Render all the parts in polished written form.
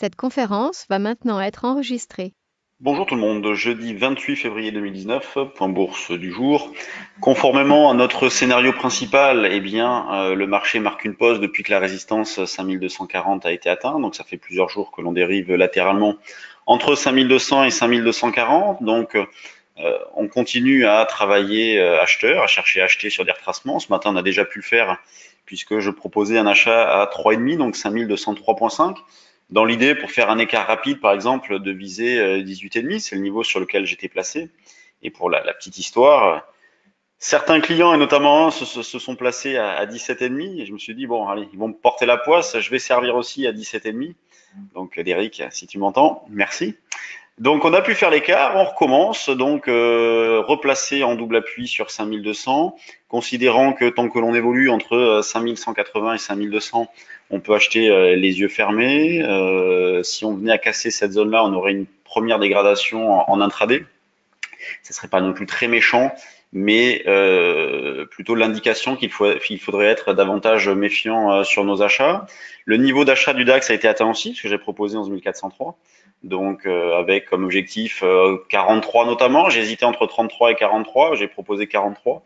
Cette conférence va maintenant être enregistrée. Bonjour tout le monde, jeudi 28 février 2019, point bourse du jour. Conformément à notre scénario principal, le marché marque une pause depuis que la résistance 5240 a été atteinte. Donc ça fait plusieurs jours que l'on dérive latéralement entre 5200 et 5240. On continue à travailler acheteur, à chercher à acheter sur des retracements. Ce matin, on a déjà pu le faire puisque je proposais un achat à 3,5, donc 5203,5. Dans l'idée, pour faire un écart rapide, par exemple, de viser 18,5, c'est le niveau sur lequel j'étais placé. Et pour la petite histoire, certains clients, et notamment un, se sont placés à 17,5. Et je me suis dit, bon, allez, ils vont me porter la poisse, je vais servir aussi à 17,5. Donc, Derek, si tu m'entends, merci. Donc on a pu faire l'écart, on recommence, replacer en double appui sur 5200, considérant que tant que l'on évolue entre 5180 et 5200, on peut acheter les yeux fermés. Si on venait à casser cette zone-là, on aurait une première dégradation en intraday. Ce serait pas non plus très méchant, mais plutôt l'indication qu'il faudrait être davantage méfiant sur nos achats. Le niveau d'achat du DAX a été atteint aussi, ce que j'ai proposé 11 403. Avec comme objectif 43 notamment. J'ai hésité entre 33 et 43. J'ai proposé 43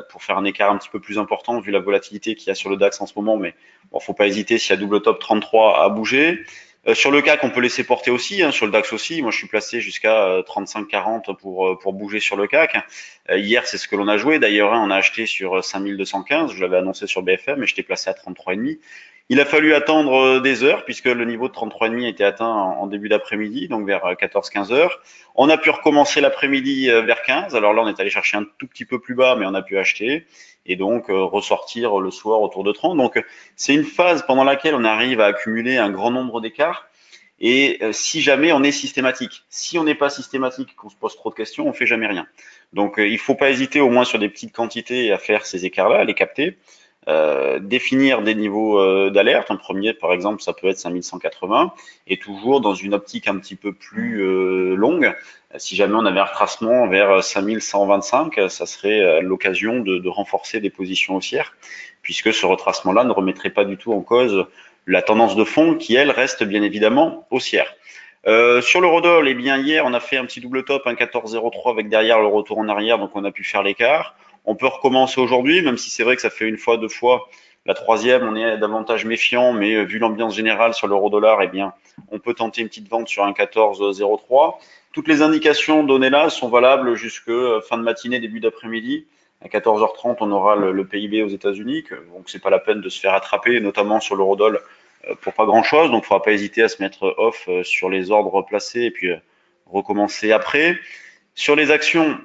pour faire un écart un petit peu plus important vu la volatilité qu'il y a sur le DAX en ce moment. Mais bon, faut pas hésiter s'il y a double top 33 à bouger. Sur le CAC, on peut laisser porter aussi, hein, sur le DAX aussi. Moi, je suis placé jusqu'à 35-40 pour bouger sur le CAC. Hier, c'est ce que l'on a joué. D'ailleurs, hein, on a acheté sur 5215. Je l'avais annoncé sur BFM et j'étais placé à 33,5. Il a fallu attendre des heures puisque le niveau de 33,5 a été atteint en début d'après-midi, donc vers 14-15 heures. On a pu recommencer l'après-midi vers 15. Alors là, on est allé chercher un tout petit peu plus bas, mais on a pu acheter et donc ressortir le soir autour de 30. Donc c'est une phase pendant laquelle on arrive à accumuler un grand nombre d'écarts. Et si jamais on est systématique, si on n'est pas systématique, qu'on se pose trop de questions, on fait jamais rien. Donc il faut pas hésiter au moins sur des petites quantités à faire ces écarts-là, à les capter. Définir des niveaux d'alerte. Un premier, par exemple, ça peut être 5180, et toujours dans une optique un petit peu plus longue. Si jamais on avait un retracement vers 5125, ça serait l'occasion de renforcer des positions haussières, puisque ce retracement-là ne remettrait pas du tout en cause la tendance de fond qui, elle, reste bien évidemment haussière. Sur l'eurodoll, eh bien hier, on a fait un petit double top, un 14,03 avec derrière le retour en arrière, donc on a pu faire l'écart. On peut recommencer aujourd'hui, même si c'est vrai que ça fait une fois, deux fois. La troisième, on est davantage méfiant, mais vu l'ambiance générale sur l'euro-dollar, eh bien, on peut tenter une petite vente sur un 14,03. Toutes les indications données là sont valables jusque fin de matinée, début d'après-midi. À 14h30, on aura le PIB aux États-Unis, donc c'est pas la peine de se faire attraper, notamment sur l'eurodoll, pour pas grand-chose. Donc, il ne faudra pas hésiter à se mettre off sur les ordres placés et puis recommencer après. Sur les actions,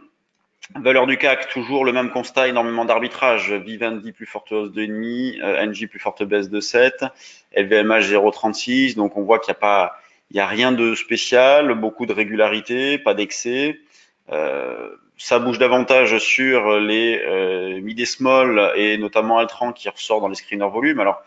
valeur du CAC, toujours le même constat, énormément d'arbitrage. Vivendi plus forte hausse de 2,5, Engie plus forte baisse de 7, LVMH 0,36. Donc on voit qu'il n'y a pas, il y a rien de spécial, beaucoup de régularité, pas d'excès. Ça bouge davantage sur les mid et small et notamment Altran qui ressort dans les screeners volume. Alors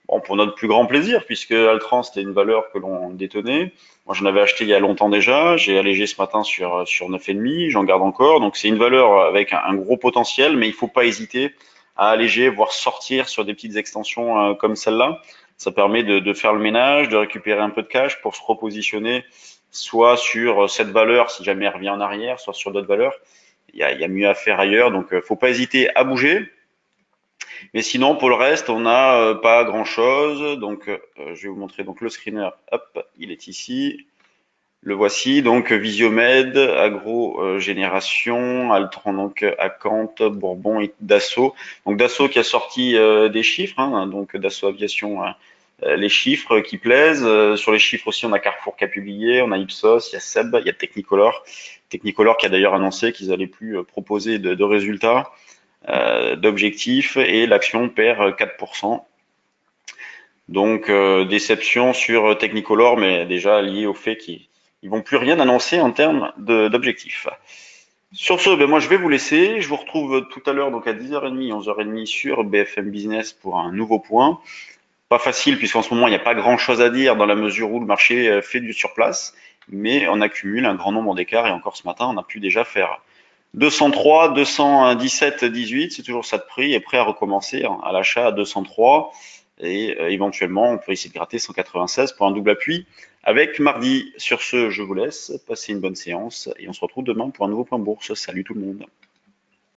bon, pour notre plus grand plaisir, puisque Altran, c'était une valeur que l'on détenait. Moi, j'en avais acheté il y a longtemps déjà. J'ai allégé ce matin sur 9,5. J'en garde encore. Donc, c'est une valeur avec un gros potentiel, mais il faut pas hésiter à alléger, voire sortir sur des petites extensions comme celle-là. Ça permet de faire le ménage, de récupérer un peu de cash pour se repositionner soit sur cette valeur si jamais elle revient en arrière, soit sur d'autres valeurs. Il y a mieux à faire ailleurs. Donc, faut pas hésiter à bouger. Mais sinon, pour le reste, on n'a pas grand-chose. Je vais vous montrer donc le screener. Hop, il est ici. Le voici. Donc, Visiomed, Agro Génération, Altran, donc Acant, Bourbon et Dassault. Donc, Dassault qui a sorti des chiffres. Hein, donc, Dassault Aviation, les chiffres qui plaisent. Sur les chiffres aussi, on a Carrefour qui a publié, on a Ipsos, il y a Seb, il y a Technicolor. Technicolor qui a d'ailleurs annoncé qu'ils allaient plus proposer de résultats d'objectifs et l'action perd 4%. Donc déception sur Technicolor, mais déjà lié au fait qu'ils vont plus rien annoncer en termes d'objectifs. Sur ce, moi je vais vous laisser. Je vous retrouve tout à l'heure donc à 10h30, 11h30 sur BFM Business pour un nouveau point. Pas facile puisqu'en ce moment il n'y a pas grand chose à dire dans la mesure où le marché fait du surplace, mais on accumule un grand nombre d'écarts et encore ce matin on a pu déjà faire 203, 217, 18, c'est toujours ça de prix et prêt à recommencer à l'achat à 203. et éventuellement on peut essayer de gratter 196 pour un double appui avec mardi. Sur ce, je vous laisse, passez une bonne séance et on se retrouve demain pour un nouveau point bourse. Salut tout le monde.